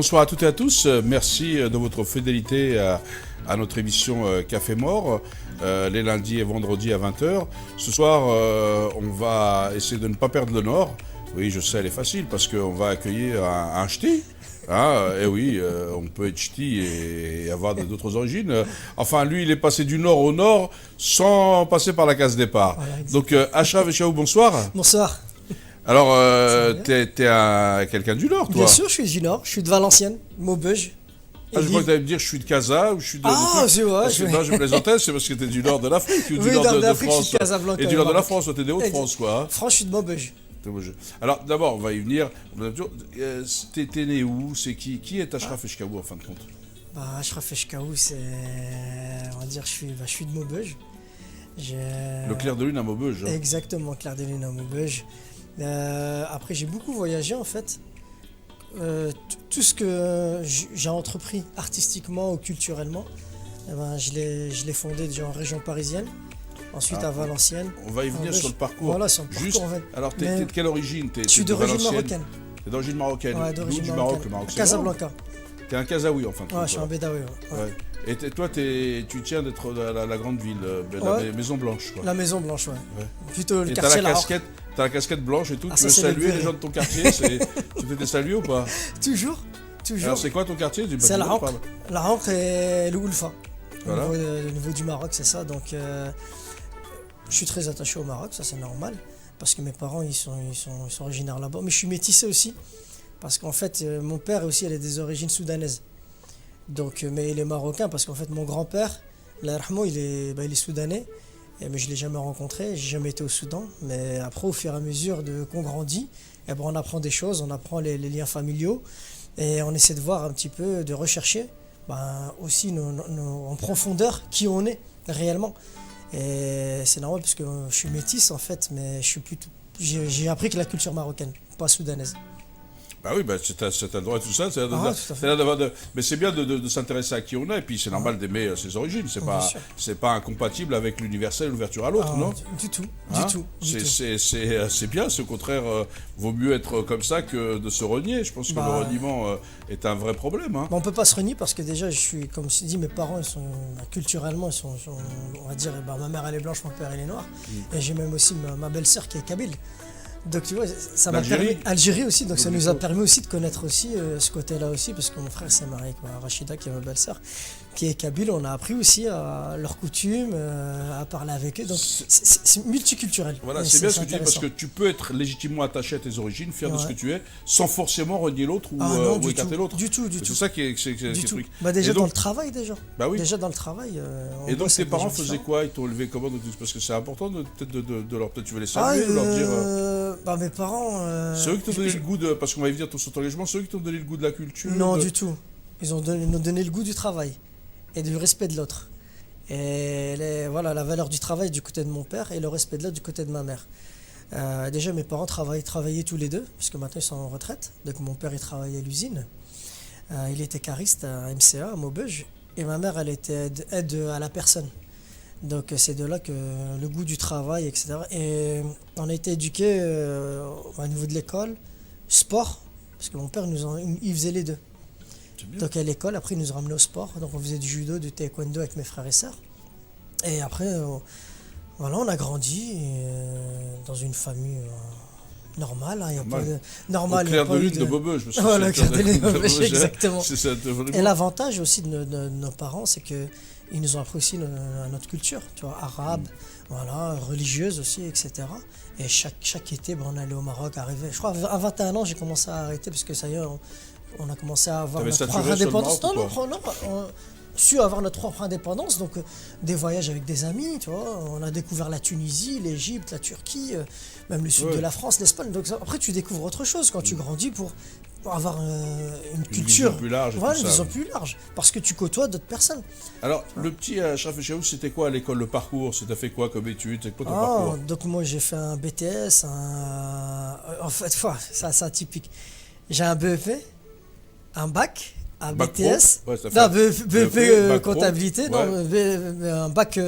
Bonsoir à toutes et à tous. Merci de votre fidélité à notre émission Café Mort, les lundis et vendredis à 20h. Ce soir, on va essayer de ne pas perdre le nord. Oui, je sais, elle est facile parce qu'on va accueillir un ch'ti. Et oui, on peut être ch'ti et avoir d'autres origines. Enfin, lui, il est passé du nord au nord sans passer par la case départ. Voilà, donc, Achraf et Chaou, bonsoir. Bonsoir. Alors, t'es quelqu'un du Nord, toi? Bien sûr, je suis du Nord. Je suis de Valenciennes, Maubeuge. Je crois que tu allais me dire je suis de Casa ou je suis de... c'est vrai. Non, je plaisantais, c'est parce que t'es du Nord de l'Afrique ou du Nord de France. Je suis de Casablanca, et du Nord de la France, t'es des Hauts-de-France, quoi. France, je suis de Maubeuge. Alors, d'abord, on va y venir. T'es né où? C'est qui est Achraf Eshkaou, en fin de compte? Achraf Eshkaou, c'est... On va dire, je suis de Maubeuge. Le clair de lune à Maubeuge. Hein. Exactement, clair de lune à Maubeuge. Après, j'ai beaucoup voyagé en fait. Tout ce que j'ai entrepris artistiquement ou culturellement, je l'ai fondé déjà en région parisienne, ensuite à Valenciennes. On va y venir sur le parcours. Voilà, sur le parcours. Juste, en fait. Alors, t'es de quelle origine? Je suis d'origine marocaine. T'es d'origine marocaine? Ouais, d'origine marocaine. Maroc, le Maroc, Casablanca. T'es un Kazaoui en fin de compte. Ouais, je suis un Bédaoui. Ouais. Et toi, tu tiens d'être la grande ville, la Maison Blanche, quoi. La Maison Blanche, ouais. Plutôt le et quartier là. T'as la casquette blanche et tout. Tu ça, veux saluer les gens de ton quartier? Tu t'étais salué ou pas? Toujours. Alors, c'est quoi ton quartier? C'est la Hanque. La Hanque et le Oulfa. Voilà. Au niveau du Maroc, c'est ça. Donc, je suis très attaché au Maroc, ça c'est normal. Parce que mes parents, ils sont originaires là-bas. Mais je suis métissé aussi. Parce qu'en fait, mon père aussi, il a des origines soudanaises. Donc, mais il est marocain parce qu'en fait, mon grand-père, Allah yarhamou, il est soudanais. Mais je ne l'ai jamais rencontré, j'ai jamais été au Soudan. Mais après, au fur et à mesure qu'on grandit, on apprend des choses, on apprend les liens familiaux. Et on essaie de voir un petit peu, de rechercher aussi en profondeur qui on est réellement. Et c'est normal parce que je suis métisse en fait, mais j'ai appris que la culture marocaine, pas soudanaise. Bah oui, c'est un droit et tout ça. Mais c'est bien de s'intéresser à qui on est, et puis c'est normal d'aimer ses origines. C'est pas incompatible avec l'universel, l'ouverture à l'autre, non? Du tout. C'est bien, c'est au contraire, vaut mieux être comme ça que de se renier. Je pense que le reniement est un vrai problème. Hein. On peut pas se renier parce que déjà, je suis, comme je dis, mes parents, ils sont culturellement, on va dire, ma mère elle est blanche, mon père il est noir, et j'ai même aussi ma belle-sœur qui est kabyle. Donc tu vois, ça m'a permis, Algérie aussi, donc ça nous a permis aussi de connaître aussi ce côté-là aussi, parce que mon frère s'est marié avec Rachida, qui est ma belle-sœur, qui est kabyle. On a appris aussi à leurs coutumes, à parler avec eux, donc c'est multiculturel. Voilà, c'est bien ce que tu dis, parce que tu peux être légitimement attaché à tes origines, fier de ce que tu es, sans forcément renier l'autre ou écarter l'autre. Du tout. C'est ça qui est le truc. Déjà dans le travail, déjà. Bah oui. Déjà dans le travail. Et donc tes parents faisaient quoi? Ils t'ont élevé comment? Parce que c'est important peut-être de leur... Peut-être tu veux les saluer, de leur dire... mes parents... C'est eux qui t'ont donné le goût de... Parce qu'on va y venir sur ton engagement, c'est eux qui t'ont donné le goût de la culture? Non, du tout. Ils nous ont donné le goût du travail et du respect de l'autre. Et la valeur du travail du côté de mon père et le respect de l'autre du côté de ma mère. Déjà, mes parents travaillaient tous les deux, puisque maintenant ils sont en retraite. Donc mon père, il travaillait à l'usine. Il était cariste à MCA, à Maubeuge. Et ma mère, elle était aide à la personne. Donc c'est de là que le goût du travail, etc. Et on a été éduqués au niveau de l'école, sport, parce que mon père, il faisait les deux. Donc à l'école, après, il nous a ramenés au sport. Donc on faisait du judo, du taekwondo avec mes frères et sœurs. Et après, on a grandi dans une famille normale. Il y a pas de... Normal, au clair de lune de Maubeuge. Voilà, clair de lune de Maubeuge, exactement. Et l'avantage aussi de nos parents, c'est que ils nous ont appris aussi notre culture, tu vois, arabe, religieuse aussi, etc. Et chaque été, on allait au Maroc, je crois à 21 ans, j'ai commencé à arrêter parce que ça y est, on a commencé à avoir notre propre indépendance. Avoir notre propre indépendance, donc des voyages avec des amis, tu vois. On a découvert la Tunisie, l'Égypte, la Turquie, même le sud de la France, l'Espagne. Donc après, tu découvres autre chose quand tu grandis pour avoir une culture vision plus large. Une vision plus large, parce que tu côtoies d'autres personnes. Alors, le petit Achraf Eshkaou, c'était quoi à l'école, le parcours? C'était fait quoi comme études? C'est quoi ton parcours? Donc moi, j'ai fait un BTS, en fait, c'est atypique. J'ai un BEP, un bac, un BTS, BEP comptabilité, un bac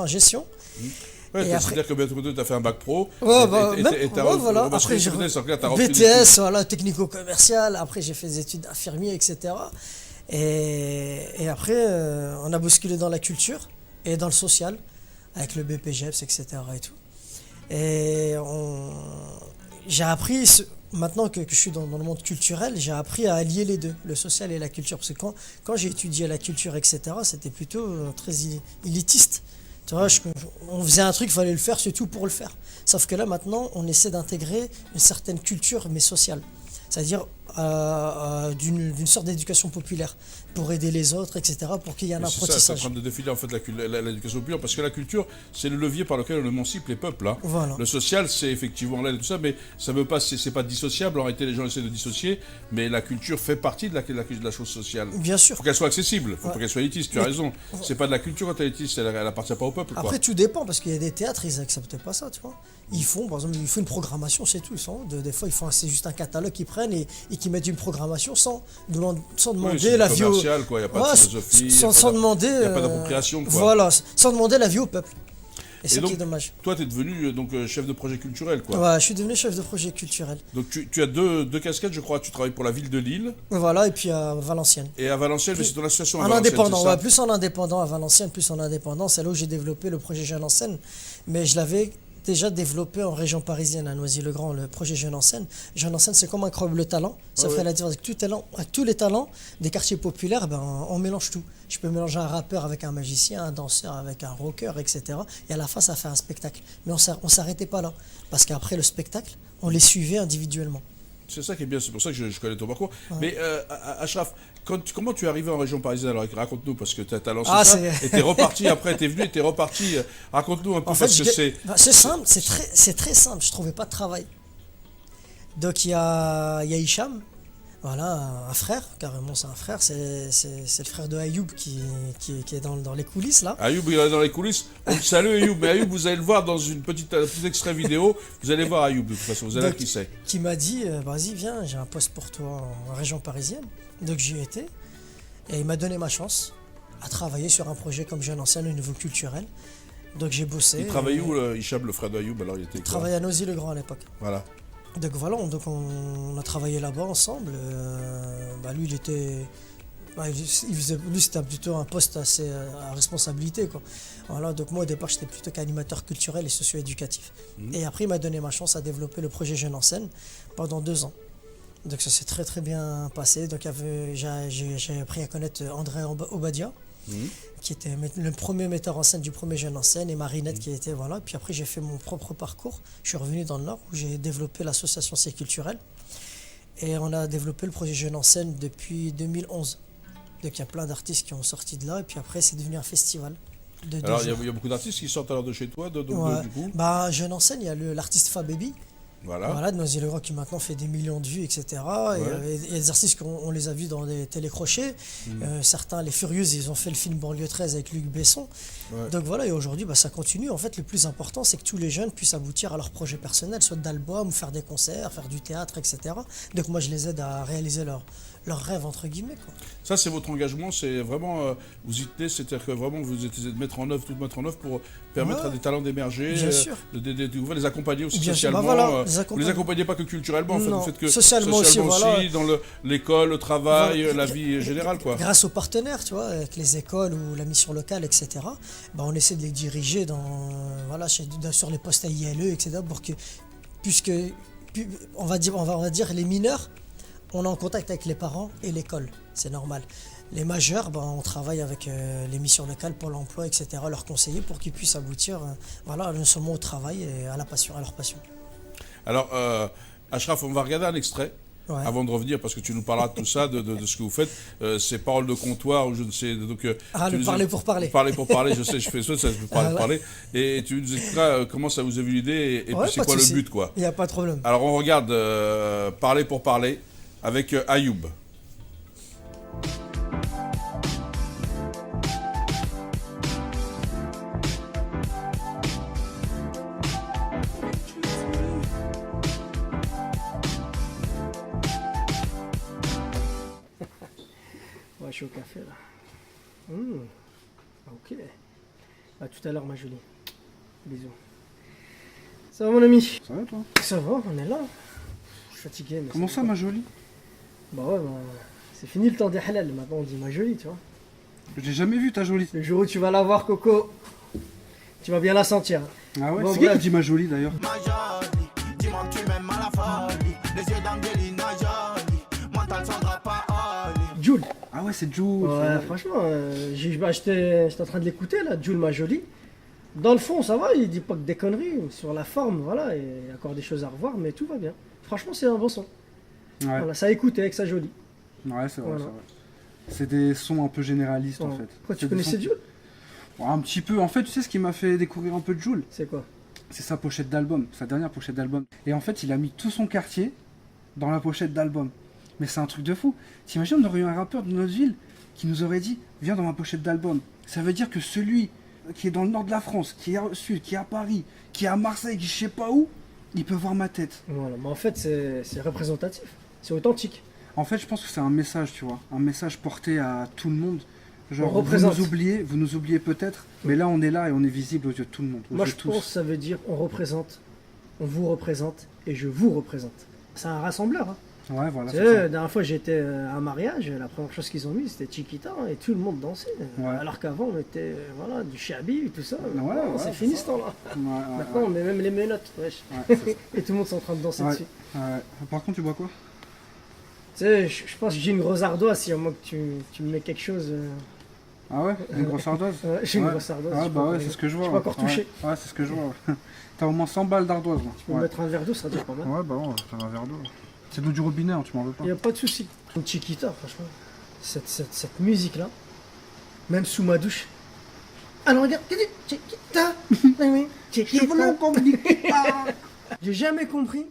gestion. Ouais, Et après, c'est-à-dire que bientôt tu as fait un bac pro. ouais, Et bah, même, ouais, voilà. Après, j'ai t'as repris des études. BTS, voilà, technico-commercial. Après, j'ai fait des études d'infirmier, etc. Et après, on a bousculé dans la culture et dans le social, avec le BPGEPS, etc. et tout. Et j'ai appris, maintenant que je suis dans le monde culturel, j'ai appris à allier les deux, le social et la culture. Parce que quand j'ai étudié la culture, etc., c'était plutôt très élitiste. Tu vois, on faisait un truc, il fallait le faire, c'est tout pour le faire. Sauf que là, maintenant, on essaie d'intégrer une certaine culture, mais sociale. C'est-à-dire d'une sorte d'éducation populaire pour aider les autres, etc., pour qu'il y ait un C'est ça, c'est en apprentissage. train de défiler en fait l'éducation populaire, parce que la culture, c'est le levier par lequel on émancipe les peuples. Hein. Voilà. Le social, c'est effectivement l'aide et tout ça, mais ça veut pas, c'est pas dissociable. En réalité, les gens essaient de dissocier, mais la culture fait partie de la chose sociale. Bien sûr. Faut qu'elle soit accessible, faut Ouais. pas qu'elle soit élitiste. Tu as raison. C'est pas de la culture quand elle est élitiste, elle appartient pas au peuple. Quoi. Après, tout dépend, parce qu'il y a des théâtres, ils acceptent pas ça, tu vois. Ils font, par exemple, ils font une programmation, c'est tout. Des fois, c'est juste un catalogue qu'ils prennent et qu'ils mettent une programmation sans demander Oui, c'est la vie au... commercial, quoi. Il y a pas Ouais, de philosophie, sans demander... il y a pas d'appropriation, quoi. Voilà, sans demander la vie au peuple. Et c'est ça donc, qui est dommage. Toi, tu es devenu chef de projet culturel, quoi. Ouais, je suis devenu chef de projet culturel. Donc tu as deux casquettes, je crois. Tu travailles pour la ville de Lille Voilà, et puis à Valenciennes. et à Valenciennes, mais c'est ton association à En Valenciennes, indépendant, c'est ça ouais, plus en indépendant à Valenciennes, plus en indépendant. C'est là où j'ai développé le projet Jeune en scène. Mais je l'avais déjà développé en région parisienne, à Noisy-le-Grand, le projet Jeune en scène. Jeune en scène, c'est comme Incroyable Talent. Ça fait la différence. Avec tous les talents des quartiers populaires, ben, on mélange tout. Je peux mélanger un rappeur avec un magicien, un danseur avec un rocker, etc. Et à la fin, ça fait un spectacle. Mais on s'arrêtait pas là. Parce qu'après le spectacle, on les suivait individuellement. C'est ça qui est bien, c'est pour ça que je connais ton parcours. Ouais. Mais Achraf, comment tu es arrivé en région parisienne? Alors raconte-nous, parce que tu as lancé Ah, ça, c'est- et tu es reparti après, tu es venu et tu es reparti. Raconte-nous un peu, En fait, parce que c'est... c'est simple, c'est très simple. Je trouvais pas de travail. Donc il y a Hicham, voilà, un frère, carrément c'est un frère, c'est le frère de Ayoub qui est dans les coulisses là. Ayoub, il est dans les coulisses. On le salue, Ayoub. Mais Ayoub, vous allez le voir dans un petit extrait vidéo. Vous allez voir Ayoub, de toute façon. Vous allez voir qui c'est. Qui m'a dit, vas-y, viens, j'ai un poste pour toi en région parisienne. Donc j'y étais. Et il m'a donné ma chance à travailler sur un projet comme Jeune en scène au niveau culturel. Donc j'ai bossé. Il travaillait où, Hicham, le frère d'Ayoub? Alors, il était Il quoi? travaillait à Noisy-le-Grand à l'époque. Voilà. Donc voilà, on a travaillé là-bas ensemble. Lui, il était. Lui, c'était plutôt un poste assez à responsabilité, quoi. Voilà, donc moi, au départ, j'étais plutôt qu'animateur culturel et socio-éducatif. Et après, il m'a donné ma chance à développer le projet Jeune en scène pendant 2 ans. Donc ça s'est très très bien passé. Donc j'ai appris à connaître André Obadia, qui était le premier metteur en scène du premier Jeune en scène, et Marinette qui était, voilà. Puis après, j'ai fait mon propre parcours. Je suis revenu dans le Nord où j'ai développé l'association C'est Culturel. Et on a développé le projet Jeune en scène depuis 2011. Donc il y a plein d'artistes qui ont sorti de là, et puis après, c'est devenu un festival. Alors, il y a beaucoup d'artistes qui sortent alors de chez toi, du coup. Bah, Jeune en scène, il y a l'artiste Fababy. Voilà. Voilà, de Noisy-le-Grand qui maintenant fait des millions de vues, etc. Et il y a des artistes qu'on les a vus dans des télécrochets. Certains, les Furieuses, ils ont fait le film Banlieue 13 avec Luc Besson. Ouais. Donc voilà, et aujourd'hui, ça continue. En fait, le plus important, c'est que tous les jeunes puissent aboutir à leur projet personnel, soit d'albums, faire des concerts, faire du théâtre, etc. Donc moi, je les aide à réaliser leur rêve, entre guillemets, quoi. Ça, c'est votre engagement, c'est vraiment, vous y tenez, c'est-à-dire que vraiment vous essayez de mettre en œuvre pour permettre à des talents d'émerger, Bien sûr. de les accompagner aussi Bien sûr, socialement. voilà, Vous les accompagnez pas que culturellement, en fait, Non, vous faites que socialement aussi, voilà. dans l'école, le travail, Voilà. la vie générale, quoi. Grâce aux partenaires, tu vois, avec les écoles ou la mission locale, etc., on essaie de les diriger sur les postes à ILE, etc., pour que, on va dire les mineurs, on est en contact avec les parents et l'école, c'est normal. Les majeurs, on travaille avec les missions locales pour l'emploi, etc., leurs conseillers pour qu'ils puissent aboutir non seulement au travail et à leur passion. Alors, Achraf, on va regarder un extrait. Ouais. Avant de revenir, parce que tu nous parleras de tout ça, de ce que vous faites, ces paroles de comptoir, ou je ne sais. Donc, parler pour parler. Parler pour parler, je sais, je fais ça peut parler. Et tu nous expliqueras comment ça vous a vu l'idée et puis c'est quoi le but, quoi. Il n'y a pas de problème. Alors, on regarde Parler pour parler avec Ayoub. Ouais, je suis au café là. Ok. À tout à l'heure, ma Julie. Bisous. Ça va mon ami? Ça va toi? Ça va, on est là. Je suis fatigué. Mais Comment ça, ma jolie? Bah ouais, c'est fini le temps des halal. Maintenant on dit ma jolie, tu vois. Je l'ai jamais vu ta jolie. Le jour où tu vas la voir, Coco, tu vas bien la sentir. Ah ouais? Bon, C'est qui bref. qui dit ma jolie d'ailleurs? Ma jolie, dis-moi que tu m'aimes à la folie. Les yeux d'Angelina Jolie, mental Sandra Paoli. Jules. Ah ouais, c'est Jules. Ouais, franchement, j'étais en train de l'écouter là, Jules ma jolie. Dans le fond, ça va, il dit pas que des conneries. Sur la forme, voilà, et il y a encore des choses à revoir, mais tout va bien. Franchement, c'est un bon son. Ouais, Voilà, ça a écouté avec sa jolie. ouais c'est vrai, Voilà. c'est vrai. C'est des sons un peu généralistes en Ouais. fait. Pourquoi tu C'est des connaissais sons- Jules? Ouais, un petit peu. En fait, tu sais ce qui m'a fait découvrir un peu de Jules? C'est quoi? C'est sa pochette d'album, sa dernière pochette d'album. Et en fait, il a mis tout son quartier dans la pochette d'album. Mais c'est un truc de fou. T'imagines, on aurait eu un rappeur de notre ville qui nous aurait dit viens dans ma pochette d'album. Ça veut dire que celui qui est dans le nord de la France, qui est au sud, qui est à Paris, qui est à Marseille, qui je sais pas où, il peut voir ma tête. Voilà, mais en fait, c'est représentatif. C'est authentique. En fait, je pense que c'est un message, tu vois, un message porté à tout le monde. Genre, On représente. vous nous oubliez peut-être, mais là, on est là et on est visible aux yeux de tout le monde. Aux Moi, yeux je de tous. pense que ça veut dire on représente, on vous représente et je vous représente. C'est un rassembleur. Hein. Ouais, voilà. Tu c'est sais, ça. la dernière fois, j'étais à un mariage, la première chose qu'ils ont mis, c'était Chiquita, hein, et tout le monde dansait. Ouais. Alors qu'avant, on était voilà, du chabi et tout ça. Ouais, Non, ouais, c'est c'est fini ça. ce temps-là. Ouais, ouais, Maintenant, on met même les menottes, wesh. ouais, c'est ça. Et tout le monde est en train de danser Ouais. dessus. Ouais. Par contre, tu bois quoi? Tu sais, je pense que j'ai une grosse ardoise, si à moi que tu me mets quelque chose. Ah ouais? Une grosse ardoise? Ouais, j'ai une Ouais. grosse ardoise. Ah je bah peux ouais, pas- c'est ce que je vois. Je peux pas encore ouais. toucher. Ouais, c'est ce que je vois. Ouais. T'as au moins 100 balles d'ardoise là. Tu peux me mettre un verre d'eau, ça dure pas mal. Ouais, bah ouais, c'est un verre d'eau. C'est de l'eau du robinet, hein, tu m'en veux pas. Il n'y a pas de souci. Une Chiquita, franchement. Cette musique-là, même sous ma douche. Alors regarde, Chiquita. Oui, Chiquita. J'ai jamais compris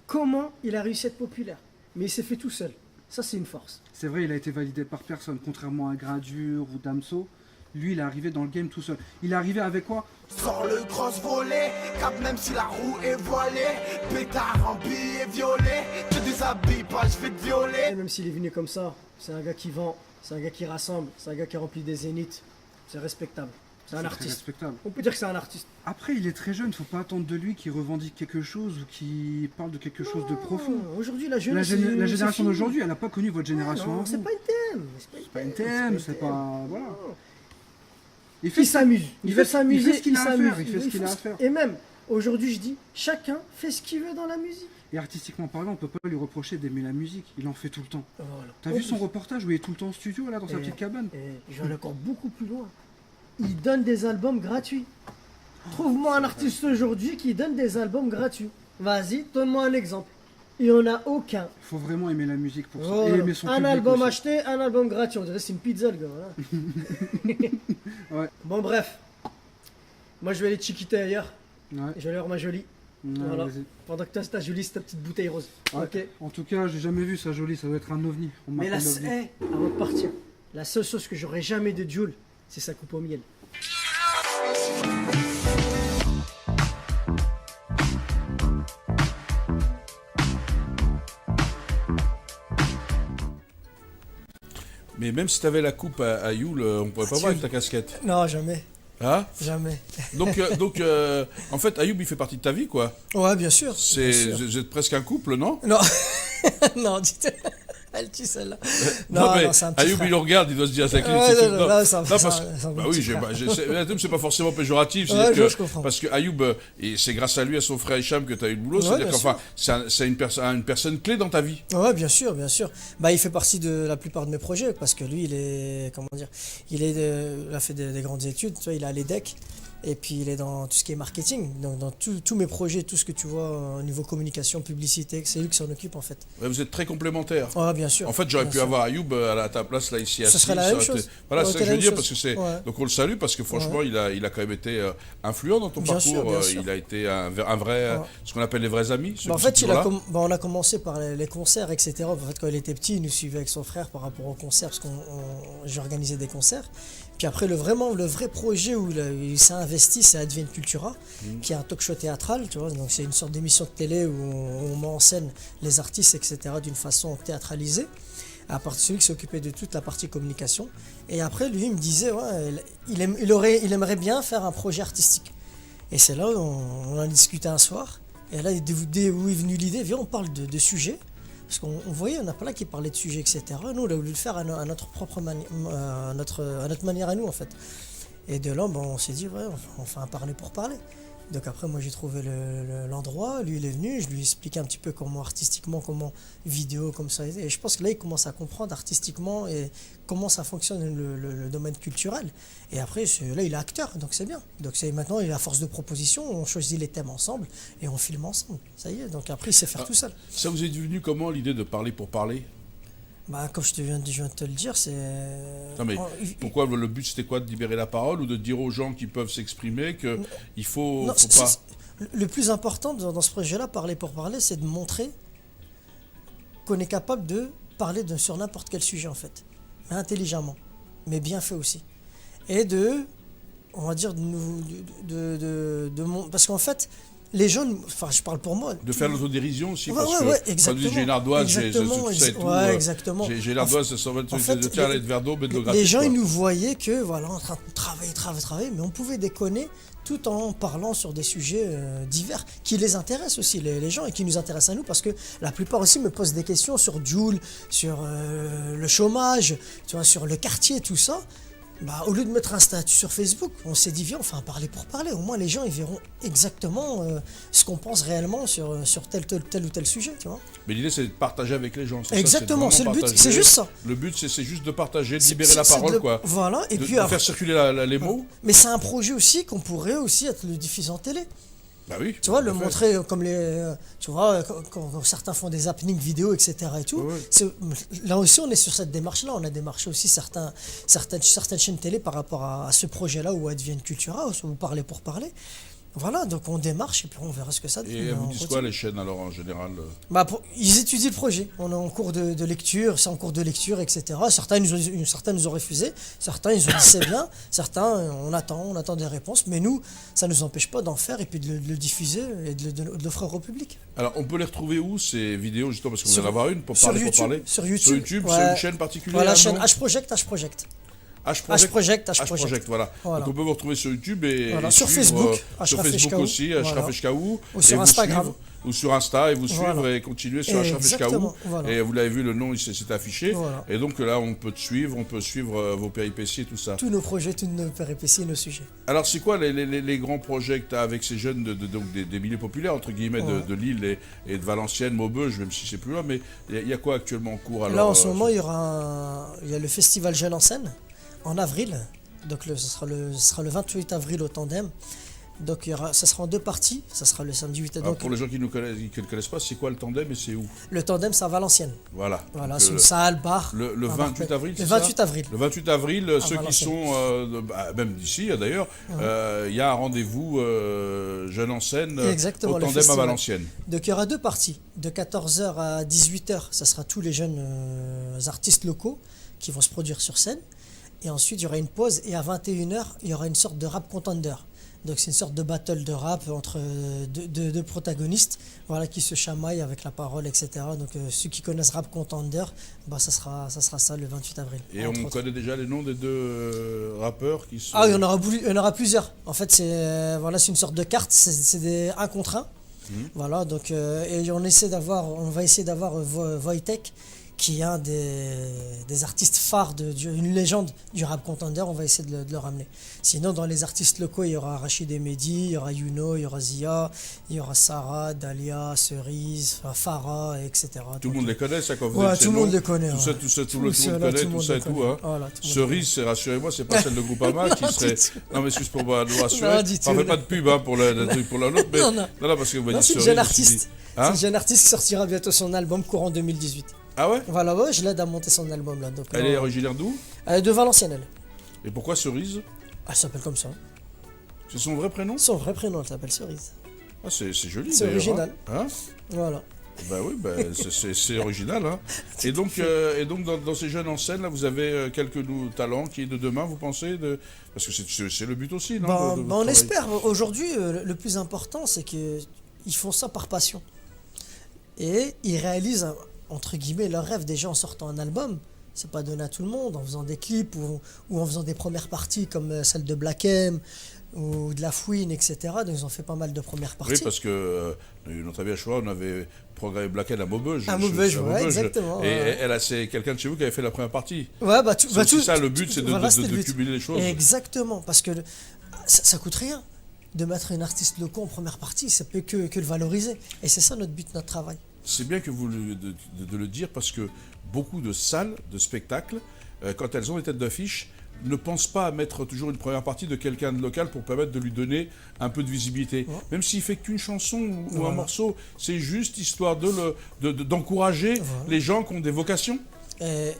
comment il a réussi à être populaire. Mais il s'est fait tout seul. Ça, c'est une force. C'est vrai, il a été validé par personne, contrairement à Gradure ou Damso. Lui, il est arrivé dans le game tout seul. Il est arrivé avec quoi? Sors le cross volet, cap même si la roue est voilée. Pétard en billets violets, te déshabille pas, je vais te violer. Et même s'il est venu comme ça, c'est un gars qui vend, c'est un gars qui rassemble, c'est un gars qui remplit des zéniths. C'est respectable. C'est un C'est artiste. respectable. On peut dire que c'est un artiste. Après, il est très jeune, faut pas attendre de lui qu'il revendique quelque chose ou qu'il parle de quelque chose de profond. Aujourd'hui, la La, jeunesse. la c'est génération fini. d'aujourd'hui, elle n'a pas connu votre génération. Non, avant. c'est pas une thème. C'est pas une thème, c'est pas. Voilà. Il Il s'amuse. il Il veut fait- s'amuser. il fait ce qu'il a à s'amuse. faire, il fait ce qu'il a à faire. Et même, aujourd'hui, je dis, chacun fait ce qu'il veut dans la musique. Et artistiquement parlant, on peut pas lui reprocher d'aimer la musique. Il en fait tout le temps. Voilà. T'as vu son reportage où il est tout le temps en studio, là, dans sa Et- petite cabane? Et je vais aller encore beaucoup plus loin. Il donne des albums gratuits. Trouve-moi un artiste aujourd'hui qui donne des albums gratuits. Vas-y, donne-moi un exemple. Il n'y en a aucun. Il faut vraiment aimer la musique pour ça. Voilà. Et aimer son Un public album aussi. acheté, un album gratuit. On dirait que c'est une pizza, le gars. Voilà. Ouais. Bon, bref. Moi, je vais aller chiquiter ailleurs. Ouais. Et je vais aller voir ma jolie. Ouais, Voilà. vas-y. Pendant que toi, c'est ta jolie, c'est ta petite bouteille rose. Ouais. Ok. En tout cas, j'ai jamais vu ça joli, ça doit être un ovni. On Mais m'appelle la, ovni. avant de partir, la seule chose que j'aurai jamais de Jules, c'est sa coupe au miel. Mais même si tu avais la coupe à Youl, on pourrait pas Ah, voir tu- avec ta casquette. Non, jamais. Hein? Jamais. Donc en fait, Ayoub, il fait partie de ta vie, quoi. Ouais, bien sûr. C'est, bien sûr. vous êtes presque un couple, non? Non, non, dites. Elle tue celle-là. mais c'est un petit Ayoub, frère. il le regarde, il doit se dire, c'est Ouais, c'est- non, non, c'est un- parce c'est un- que- c'est un bah petit oui, frère. c'est pas forcément péjoratif, Ouais, c'est-à-dire je comprends. parce que Ayoub, et c'est grâce à lui, à son frère Hicham, que tu as eu le boulot, Ouais, c'est-à-dire bien qu'enfin, c'est une personne clé dans ta vie. Ouais, bien sûr, bien sûr. Bah, il fait partie de la plupart de mes projets parce que lui, il est, comment dire, il a fait des grandes études, tu vois, il est à l'EDEC. Et puis il est dans tout ce qui est marketing, donc dans tous mes projets, tout ce que tu vois au niveau communication, publicité, c'est lui qui s'en occupe en fait. Ouais, vous êtes très complémentaires. Ouais, bien sûr. En fait, j'aurais bien pu sûr. avoir Ayoub à ta place, là, ici, Ce assis. serait la ça même aurait été- chose. Voilà, Ça c'est aurait ça que je été veux la dire, même parce que c'est. chose. Ouais. Donc on le salue, parce que franchement, il a quand même été influent dans ton Bien parcours. sûr, bien sûr. Il a été un vrai. Ouais. Ce qu'on appelle les vrais amis. ceux Bah, en qui fait, sont toujours là. on a commencé par les concerts, etc. En fait, quand il était petit, il nous suivait avec son frère par rapport aux concerts, parce que j'organisais des concerts. Puis après, le vrai projet où il s'est investi, c'est Advent Cultura, qui est un talk show théâtral, tu vois. Donc c'est une sorte d'émission de télé où on met en scène les artistes, etc. d'une façon théâtralisée. À part celui qui s'occupait de toute la partie communication. Et après, lui, il me disait, ouais, il aimerait bien faire un projet artistique. Et c'est là où on a discuté un soir. Et là, où est venue l'idée, viens, on parle de sujets. Parce qu'on voyait, on a plein qui parlaient de sujets, etc. Nous, on a voulu le faire à notre propre à notre manière à nous, en fait. Et de là, on s'est dit, ouais, on fait un parler pour parler. Donc après, moi, j'ai trouvé l'endroit. Lui, il est venu. Je lui ai expliqué un petit peu comment artistiquement, comment vidéo, comme ça. Et je pense que là, il commence à comprendre artistiquement et comment ça fonctionne le domaine culturel. Et après, là, il est acteur, donc c'est bien. Donc maintenant, il a force de proposition. On choisit les thèmes ensemble et on filme ensemble. Ça y est. Donc après, il sait faire tout seul. Ça vous est venu comment l'idée de parler pour parler? Comme je viens de te le dire, c'est... Non mais pourquoi le but c'était quoi, de libérer la parole ou de dire aux gens qui peuvent s'exprimer que il faut, non, faut pas... Le plus important dans ce projet-là, parler pour parler, c'est de montrer qu'on est capable de parler sur n'importe quel sujet en fait, mais intelligemment, mais bien fait aussi. Et on va dire, parce qu'en fait, les gens, enfin je parle pour moi. De faire l'autodérision aussi, parce que exactement. J'ai l'ardoise, j'ai tout ça et tout. Exactement. J'ai l'ardoise, ça va de tiens, aller de verre d'eau, mais de l'eau gratuite. Les gens, ils nous voyaient que, voilà, en train de travailler, mais on pouvait déconner tout en parlant sur des sujets divers qui les intéressent aussi, les gens, et qui nous intéressent à nous, parce que la plupart aussi me posent des questions sur Joule, sur le chômage, tu vois, sur le quartier, tout ça. Au lieu de mettre un statut sur Facebook, on s'est dit, viens, on fait un parler pour parler. Au moins, les gens, ils verront exactement ce qu'on pense réellement sur tel ou tel sujet, tu vois. Mais l'idée, c'est de partager avec les gens. Exactement, c'est le but, c'est juste ça. Le but, c'est juste de partager, de libérer la parole, quoi. Voilà, et puis... de faire circuler les mots. Mais c'est un projet aussi qu'on pourrait aussi être le diffuser en télé. Bah oui. Tu vois, le montrer comme tu vois, quand certains font des happenings vidéo, etc. et tout. Ouais. Là aussi, on est sur cette démarche-là. On a démarché aussi certaines chaînes télé par rapport à ce projet-là, où Advienne Cultura, où vous parlez pour parler. Voilà, donc on démarche et puis on verra ce que ça donne. Et vous dites quoi, les chaînes, alors, en général? Ils étudient le projet. On est en cours de lecture, c'est en cours de lecture, etc. Certains nous ont refusé, certains ils ont dit c'est bien, certains on attend des réponses, mais nous, ça ne nous empêche pas d'en faire et puis de le diffuser et de l'offrir au public. Alors, on peut les retrouver où, ces vidéos, justement, parce qu'on vient d'en avoir une pour parler, YouTube, pour parler. Sur YouTube, c'est une chaîne particulière? Voilà, la chaîne H-Project. H-Project, voilà. Donc on peut vous retrouver sur YouTube et sur Facebook, aussi, Ashraf Eshkaou, ou sur Instagram. Ou sur Insta, et vous suivre et continuer sur Ashraf Eshkaou. Voilà. Et vous l'avez vu, le nom, il s'est affiché. Voilà. Et donc là, on peut te suivre, vos péripéties et tout ça. Tous nos projets, toutes nos péripéties, nos sujets. Alors, c'est quoi les grands projets que tu as avec ces jeunes donc des milieux populaires, entre guillemets, de Lille et de Valenciennes, Maubeuge, même si c'est plus loin, mais il y a quoi actuellement en cours alors? Là, en ce moment, il y a le festival Jeune en scène, en avril. Donc, ce sera le 28 avril au Tandem. Donc ça sera en deux parties, ça sera le samedi 8 avril. Pour les gens qui ne connaissent pas, c'est quoi le Tandem et c'est où? Le Tandem, c'est à Valenciennes. Voilà. C'est une salle, bar. Le 28 avril, c'est ça? Le 28 avril. Le 28 avril, ceux qui sont, même d'ici d'ailleurs, il y a un rendez-vous Jeune en scène au Tandem à Valenciennes. Donc il y aura deux parties. De 14h à 18h, ça sera tous les jeunes artistes locaux qui vont se produire sur scène. Et ensuite, il y aura une pause et à 21h, il y aura une sorte de rap contender. Donc c'est une sorte de battle de rap entre deux protagonistes, voilà, qui se chamaillent avec la parole, etc. Donc ceux qui connaissent Rap Contender, ça sera ça le 28 avril. Et on connaît déjà les noms des deux rappeurs qui sont... Ah, il y en aura plusieurs. En fait, c'est une sorte de carte, c'est des 1 contre 1. Voilà, donc et on va essayer d'avoir Wojtek, qui est un des artistes phares, une légende du Rap Contender. On va essayer de le ramener. Sinon, dans les artistes locaux, il y aura Rachid Emedi, il y aura Youno, il y aura Zia, il y aura Sarah, Dalia, Cerise, Farah, etc. Tout le monde les connaît, ça, quand vous dites tout le monde les connaît. Tout le monde connaît, tout ça et tout. Cerise, rassurez-moi, c'est pas celle de Groupama qui serait... Non, mais excuse pour moi, nous rassurer. On fait pas de pub pour la nôtre, mais... Non, parce que vous m'avez dit Cerise. C'est une jeune artiste. C'est une jeune artiste qui sortira bientôt son album courant 2018. Ah ouais? Voilà, je l'aide à monter son album là. Donc, elle est originaire d'où? De Valenciennes, elle. Et pourquoi Cerise? Elle s'appelle comme ça. C'est son vrai prénom? Son vrai prénom, elle s'appelle Cerise. Ah, c'est joli. C'est original. Hein? Voilà. Bah oui, c'est original. Hein. Et donc dans ces jeunes en scène, là, vous avez quelques talents qui est de demain, vous pensez Parce que c'est le but aussi, non? On espère. Aujourd'hui, le plus important, c'est qu'ils font ça par passion. Et ils réalisent, entre guillemets, leur rêve déjà en sortant un album. C'est pas donné à tout le monde, en faisant des clips ou en faisant des premières parties comme celle de Black M, ou de la fouine, etc. Donc ils ont fait pas mal de premières parties. Oui, parce que notre ami Achoura, on avait programmé Black M à Maubeuge. À Maubeuge, ouais, exactement. Et Ouais. c'est quelqu'un de chez vous qui avait fait la première partie. Ouais, C'est aussi ça, le but, c'est voilà, c'était le de but. cumuler les choses. Exactement, parce que ça coûte rien de mettre un artiste local en première partie, ça peut que le valoriser. Et c'est ça notre but, notre travail. C'est bien que vous de le dire parce que beaucoup de salles de spectacle, quand elles ont des têtes d'affiche, ne pensent pas à mettre toujours une première partie de quelqu'un de local pour permettre de lui donner un peu de visibilité. Ouais. Même s'il fait qu'une chanson ou un Voilà. morceau, c'est juste histoire d'encourager Voilà. les gens qui ont des vocations. Et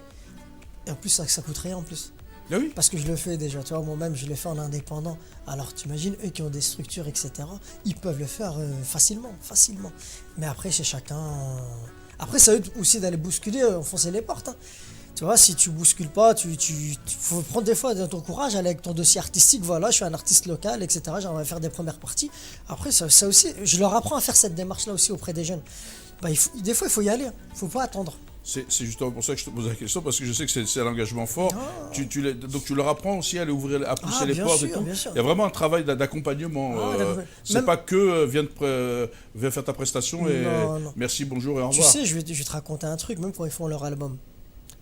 en plus, ça coûte rien en plus. Ah oui. Parce que je le fais déjà, tu vois, moi-même je le fais en indépendant. Alors tu imagines, eux qui ont des structures, etc., ils peuvent le faire facilement. Mais après, chez chacun... Après, ça aide aussi d'aller bousculer, enfoncer les portes. Hein. Tu vois, si tu bouscules pas, faut prendre des fois ton courage, aller avec ton dossier artistique, voilà, je suis un artiste local, etc., j'aimerais faire des premières parties. Après, ça aussi, je leur apprends à faire cette démarche-là aussi auprès des jeunes. Bah, des fois, il faut y aller, il faut pas attendre. C'est justement pour ça que je te pose la question, parce que je sais que c'est un engagement fort. Ah. Donc tu leur apprends aussi à aller ouvrir, à pousser les bien portes sûr, et tout. bien sûr. Il y a vraiment un travail d'accompagnement. Ah, d'accord. C'est Même- pas que viens faire ta prestation et Non. merci, bonjour et au Tu revoir. sais, je vais te raconter un truc, même quand ils font leur album.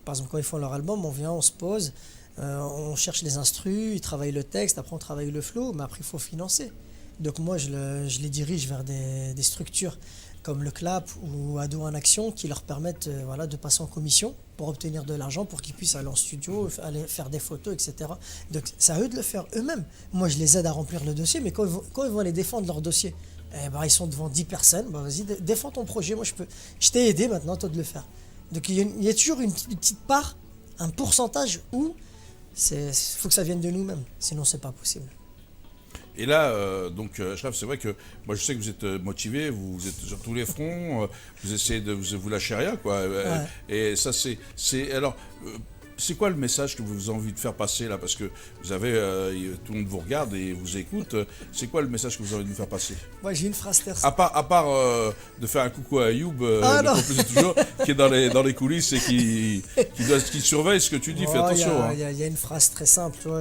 Par exemple, quand ils font leur album, on vient, on se pose, on cherche les instrus, ils travaillent le texte, après on travaille le flow, mais après il faut financer. Donc moi, je les dirige vers des structures comme le CLAP ou Ado en Action qui leur permettent voilà, de passer en commission pour obtenir de l'argent pour qu'ils puissent aller en studio, aller faire des photos, etc. Donc c'est à eux de le faire eux-mêmes. Moi, je les aide à remplir le dossier, mais quand ils vont aller défendre leur dossier, eh ben, ils sont devant 10 personnes, ben, vas-y, défends ton projet, moi je t'ai aidé, maintenant toi de le faire. Donc il y a toujours une petite part, un pourcentage où faut que ça vienne de nous-mêmes, sinon c'est pas possible. Et là, Achraf, c'est vrai que moi je sais que vous êtes motivé, vous êtes sur tous les fronts, vous essayez de vous lâchez rien, quoi. Ouais. Et ça, alors, c'est quoi le message que vous avez envie de faire passer là? Parce que vous avez, tout le monde vous regarde et vous écoute. C'est quoi le message que vous avez envie de nous faire passer? Moi j'ai une phrase À part de faire un coucou à Ayoub, Ah, le non. complice toujours, qui est dans les coulisses et qui surveille ce que tu dis. Fais attention. Il y a une phrase très simple, tu vois,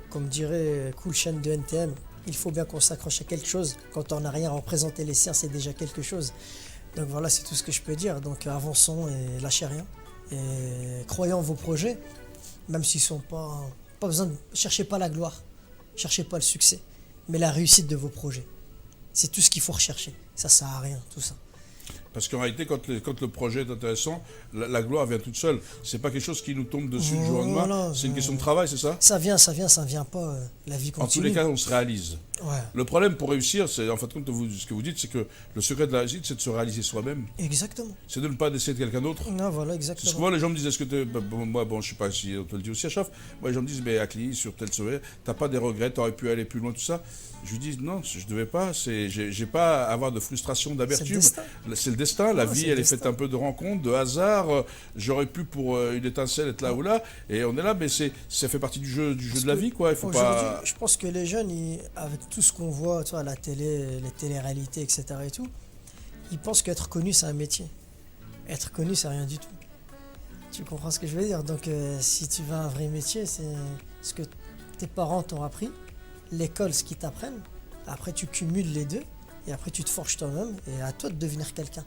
comme dirait Cool Chain de NTM, il faut bien qu'on s'accroche à quelque chose. Quand on n'a rien à représenter les siens, c'est déjà quelque chose. Donc voilà, c'est tout ce que je peux dire. Donc avançons et lâchez rien. Et croyez en vos projets, même s'ils sont pas besoin de... Cherchez pas la gloire, cherchez pas le succès, mais la réussite de vos projets. C'est tout ce qu'il faut rechercher. Ça sert à rien, tout ça. Parce qu'en réalité, quand le projet est intéressant, la gloire vient toute seule. C'est pas quelque chose qui nous tombe dessus du jour au lendemain. Voilà, C'est une question de travail, c'est ça? Ça vient pas. La vie continue. En tous les cas, on se réalise. Ouais, Le problème pour réussir, c'est en fin de compte, ce que vous dites, c'est que le secret de la réussite, c'est de se réaliser soi-même. exactement. C'est de ne pas essayer de quelqu'un d'autre. Non, voilà, C'est exactement. souvent les gens me disent, est-ce que tu moi, bon, je sais pas si on te le dit aussi à Chaf, moi les gens me disent, mais Akli, sur tel sommet, t'as pas des regrets, t'aurais pu aller plus loin, tout ça. Je lui dis, non, je devais pas, j'ai pas à avoir de frustration, d'amertume. C'est le destin, la vie, c'est le elle est faite destin. un peu de rencontres, de hasard. J'aurais pu pour une étincelle être là ou là, et on est là, mais ça fait partie du jeu de la vie, quoi. Il faut pas. Aujourd'hui, je pense que les jeunes, avec tout ce qu'on voit, tu vois, à la télé, les téléréalités, etc. et tout, ils pensent qu'être connu, c'est un métier. Être connu, c'est rien du tout. Tu comprends ce que je veux dire? Donc, si tu veux un vrai métier, c'est ce que tes parents t'ont appris, l'école, ce qu'ils t'apprennent. Après, tu cumules les deux, et après, tu te forges toi-même, et à toi de devenir quelqu'un.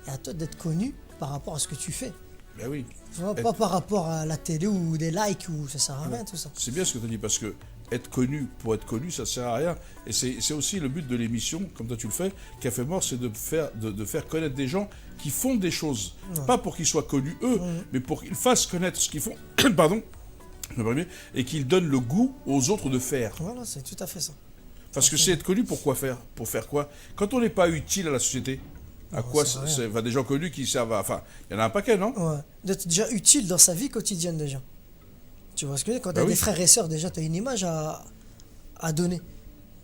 Et à toi d'être connu par rapport à ce que tu fais. Ben oui. Tu vois, pas par rapport à la télé ou des likes, ou ça sert à rien, tout ça. C'est bien ce que tu as dit, parce que être connu pour être connu, ça sert à rien. Et c'est aussi le but de l'émission, comme toi tu le fais, Café Mort, c'est de faire connaître des gens qui font des choses. Ouais. Pas pour qu'ils soient connus eux, mais pour qu'ils fassent connaître ce qu'ils font, pardon, je me permets, et qu'ils donnent le goût aux autres de faire. Voilà, c'est tout à fait ça. Parce que c'est être connu pour quoi faire? Pour faire quoi? Quand on n'est pas utile à la société, à Non, quoi ça sert à rien. des gens connus qui servent à... Enfin, il y en a un paquet, non? Ouais. D'être déjà utile dans sa vie quotidienne déjà. Tu vois ce que je veux dire? Quand tu Bah as oui. des frères et sœurs, déjà, tu as une image à donner.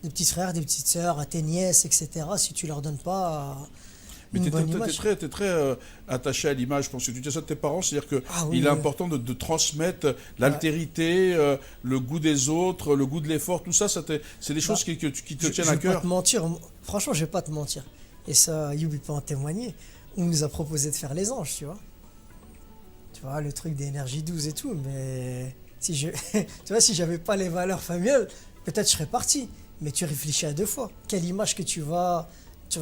Des petits frères, des petites sœurs, à tes nièces, etc. Si tu leur donnes pas Mais une t'es bonne image. très attaché à l'image. Je pense que tu dis ça de tes parents, c'est-à-dire que Ah oui, il est ouais. important de transmettre l'altérité, le goût des autres, le goût de l'effort, tout ça, c'est des choses qui te tiennent Je à vais pas cœur. te mentir. Franchement, je vais pas te mentir. Et ça, Yubi peut en témoigner. On nous a proposé de faire les anges, tu vois. Tu vois, le truc d'énergie 12 et tout. Mais si tu vois, si j'avais pas les valeurs familiales, peut-être je serais parti. mais tu réfléchis à deux fois. Quelle image que tu vas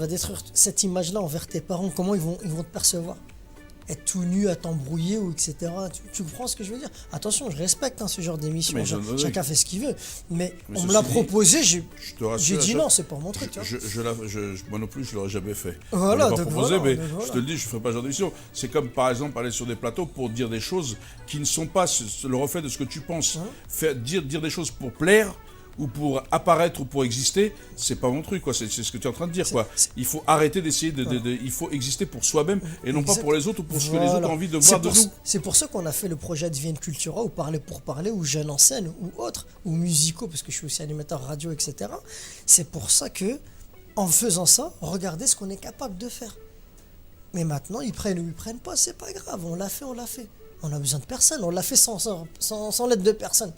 détruire cette image-là envers tes parents, comment ils vont te percevoir? Être tout nu, à t'embrouiller, ou etc. Tu comprends ce que je veux dire? Attention, je respecte ce genre d'émission, Mais chacun fait ce qu'il veut. Mais on me ceci l'a dit, proposé, je te rassure, j'ai dit Achraf, non, c'est pas mon truc. Tu vois. moi non plus, je l'aurais jamais fait. Voilà, Je l'ai pas donc proposé, voilà, mais donc voilà. je te le dis, je ne ferai pas ce genre d'émission. C'est comme par exemple aller sur des plateaux pour dire des choses qui ne sont pas le reflet de ce que tu penses. Dire des choses pour plaire ou pour apparaître ou pour exister, c'est pas mon truc, quoi. C'est ce que tu es en train de dire, quoi. Il faut arrêter d'essayer il faut exister pour soi-même et non pas pour les autres ou pour ce que les autres ont envie de voir de nous. C'est pour ça qu'on a fait le projet Advienne Cultura, ou Parler pour parler, ou Jeunes en scène, ou autres, ou musicaux, parce que je suis aussi animateur radio, etc. C'est pour ça que, en faisant ça, regardez ce qu'on est capable de faire. Mais maintenant, ils prennent ou ils prennent pas, c'est pas grave, on l'a fait. On a besoin de personne, on l'a fait sans l'aide de personne.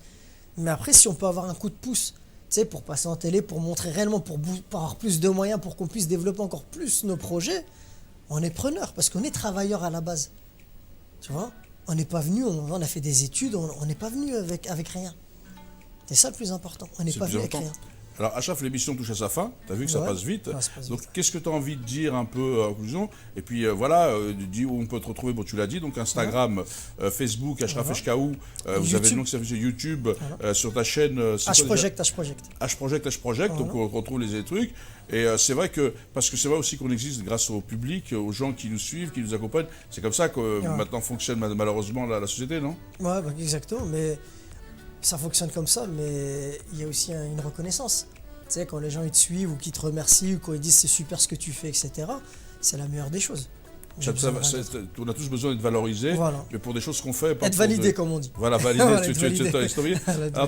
Mais après, si on peut avoir un coup de pouce, tu sais, pour passer en télé, pour montrer réellement, pour avoir plus de moyens, pour qu'on puisse développer encore plus nos projets, on est preneur, parce qu'on est travailleur à la base. Tu vois, on n'est pas venu, on a fait des études, on n'est pas venu avec rien. C'est ça le plus important, on n'est pas venu avec rien. Alors, Achraf, l'émission touche à sa fin. Tu as vu que ça passe vite. Ouais, ça passe Donc, vite. qu'est-ce que tu as envie de dire un peu en conclusion? Et puis, voilà, dis où on peut te retrouver. Bon, tu l'as dit. Donc, Instagram, Facebook, Achraf Eshkaou. Vous avez donc sur YouTube, sur ta chaîne. H-Project. H-Project. Donc, on retrouve les trucs. Et c'est vrai que, parce que c'est vrai aussi qu'on existe grâce au public, aux gens qui nous suivent, qui nous accompagnent. C'est comme ça que maintenant fonctionne malheureusement la société, non? Ouais, bah, exactement. Mais ça fonctionne comme ça, mais il y a aussi une reconnaissance. Tu sais, quand les gens ils te suivent ou qu'ils te remercient ou quand ils disent c'est super ce que tu fais, etc., c'est la meilleure des choses. On a tous besoin d'être valorisés, mais pour des choses qu'on fait. Pas être validé, comme on dit. Voilà, validé. Voilà, alors,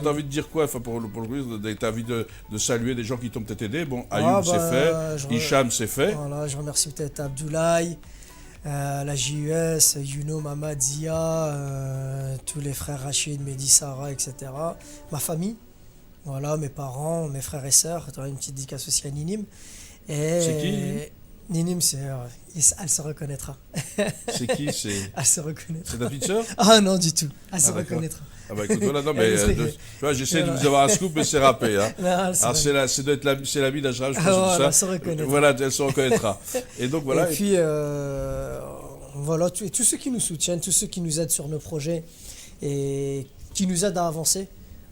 tu as envie de dire quoi? Enfin, pour le quiz, tu as envie de saluer des gens qui t'ont peut-être aidé. Bon, Ayoub, c'est fait. Hicham, c'est fait. Voilà, je remercie peut-être Abdoulaye, la JUS, Youno, Mamad, Zia, tous les frères Rachid, Mehdi, Sarah, etc. Ma famille, voilà, mes parents, mes frères et sœurs. Une petite dédicace aussi à Ninim. C'est qui, Ninim, elle se reconnaîtra. C'est qui? Elle se reconnaîtra. C'est ta petite sœur? Ah non, du tout. Elle se reconnaîtra. Ah bah écoute, voilà, non, mais tu vois, j'essaie de vous avoir un scoop, mais c'est râpé. Hein. Non, alors c'est l'ami d'Achraf, je pense voilà, que ça. Elle se reconnaîtra. Voilà, elle se reconnaîtra. Et donc voilà. Et puis, voilà, tous ceux qui nous soutiennent, tous ceux qui nous aident sur nos projets et qui nous aident à avancer,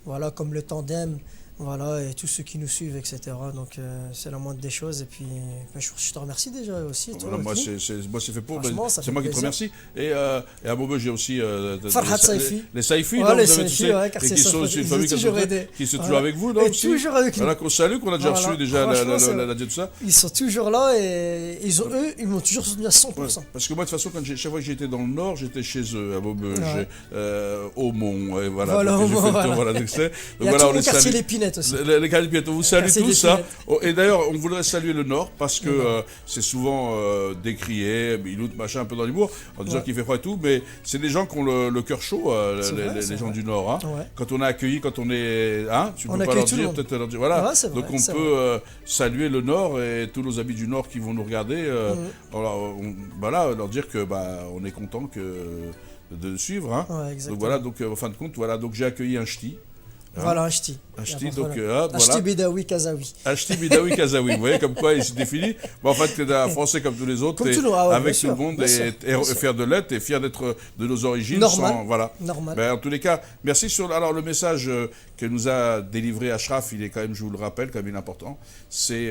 voilà, comme le tandem, voilà, et tous ceux qui nous suivent, etc. Donc, c'est la moindre des choses. Et puis, je te remercie déjà aussi. Toi, voilà, moi, c'est fait pour. C'est moi qui te remercie. Et à Bobo, j'ai aussi Farhat Saifi. Les Saifi, ouais, les Saifi, qui sont aussi une famille qui sont toujours avec vous. Et toujours avec nous. Voilà, qu'on salue, qu'on a déjà reçu déjà la tout ça. Ils sont toujours là et eux, ils m'ont toujours soutenu à 100%. Ouais, parce que moi, de toute façon, chaque fois que j'étais dans le Nord, j'étais chez eux, à Bobo, au Mont. Voilà, on les quartier l'Épinette aussi. Les quartiers on vous salue tous ça. Et d'ailleurs, on voudrait saluer le Nord parce que c'est souvent décrié, Bilout, machin, un peu dans l'humour, en disant qu'il fait froid et tout, mais c'est des gens qui ont le cœur chaud, les gens du Nord. Hein. Ouais. Quand on est accueilli, quand on est. Hein, tu peux pas leur dire, peut-être leur dire. Voilà. Ouais, donc on peut saluer le Nord et tous nos amis du Nord qui vont nous regarder. Voilà, leur dire que on est content de suivre. Hein. Ouais, donc voilà, donc en fin de compte, voilà, donc j'ai accueilli un ch'ti. Voilà, un ch'ti. Ch'ti, donc Ch'ti Bidawi Kazawi. Ch'ti Bidawi Kazawi, vous voyez, comme quoi il s'est défini. Bon, en fait, tu es un Français comme tous les autres, avec tout le monde, et fier de l'être, et fier d'être de nos origines. Normal. Voilà. Normal. En tous les cas, merci alors le message que nous a délivré Achraf, il est quand même, je vous le rappelle, quand même important, c'est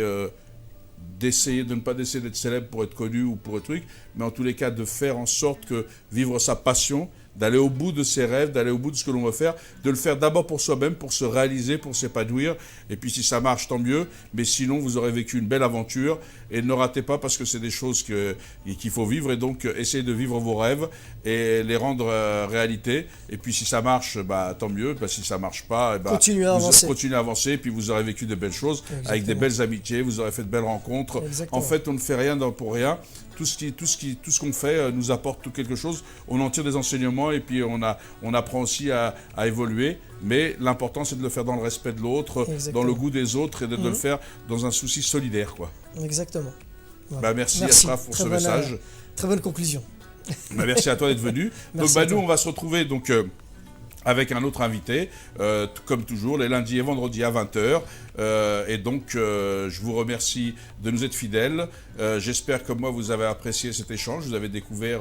d'essayer de ne pas d'essayer d'être célèbre pour être connu ou pour un truc, mais en tous les cas de faire en sorte que vivre sa passion, d'aller au bout de ses rêves, d'aller au bout de ce que l'on veut faire, de le faire d'abord pour soi-même, pour se réaliser, pour s'épanouir, et puis si ça marche, tant mieux, mais sinon vous aurez vécu une belle aventure, et ne ratez pas parce que c'est des choses qu'il faut vivre, et donc essayez de vivre vos rêves, et les rendre réalité, et puis si ça marche, tant mieux, si ça marche pas, continuez à avancer, et puis vous aurez vécu de belles choses, avec des belles amitiés, vous aurez fait de belles rencontres. Exactement. En fait, on ne fait rien pour rien. Tout ce qu'on fait nous apporte quelque chose. On en tire des enseignements et puis on apprend aussi à évoluer. Mais l'important, c'est de le faire dans le respect de l'autre, dans le goût des autres et de le faire dans un souci solidaire, quoi. Exactement. Voilà. Merci Achraf pour ce message. Très bonne conclusion. Merci à toi d'être venu. Donc nous, on va se retrouver avec un autre invité, comme toujours, les lundis et vendredis à 20h. Et donc, je vous remercie de nous être fidèles. J'espère que moi, vous avez apprécié cet échange. Vous avez découvert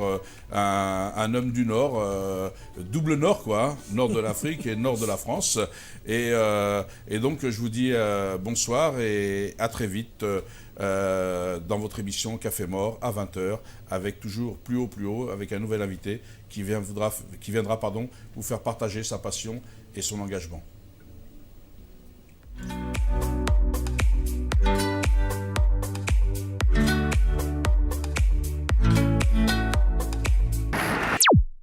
un homme du Nord, double Nord, quoi, hein, Nord de l'Afrique et Nord de la France. Et donc, je vous dis bonsoir et à très vite dans votre émission Café Mort à 20h, avec toujours plus haut, avec un nouvel invité qui viendra vous faire partager sa passion et son engagement.